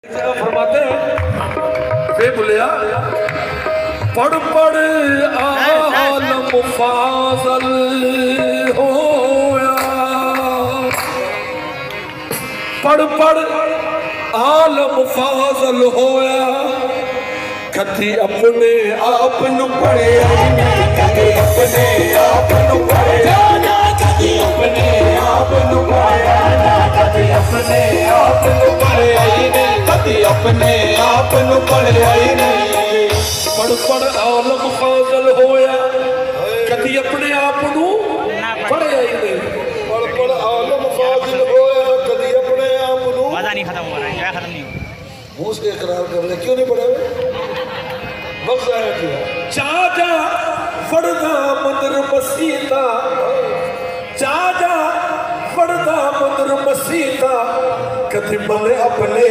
फरमाते हैं बोलिया पढ़ पढ़ आलम फाज़ल होया, पढ़ पढ़ आलम फाज़ल होया, कभी अपने आप नु पढ़े कभी अपने आप नु पढ़े कभी अपने आप नु पढ़े कभी अपने आप नु पढ़े कभी अपने आप नु पढ़े नहीं। पढ़ पढ़ आलम फाज़ल होया, कभी अपने आप नु पढ़े नहीं। पढ़ पढ़ आलम फाज़ल होया, कभी अपने आप नु मजा नहीं खत्म हो रहा है, खत्म नहीं हो मुंह से इकरार कर ले, क्यों नहीं पढ़े वक्त आया किया चाचा फड़दा मंदिर मसीता, चाचा फड़दा मंदिर मसीता, कभी बने अपने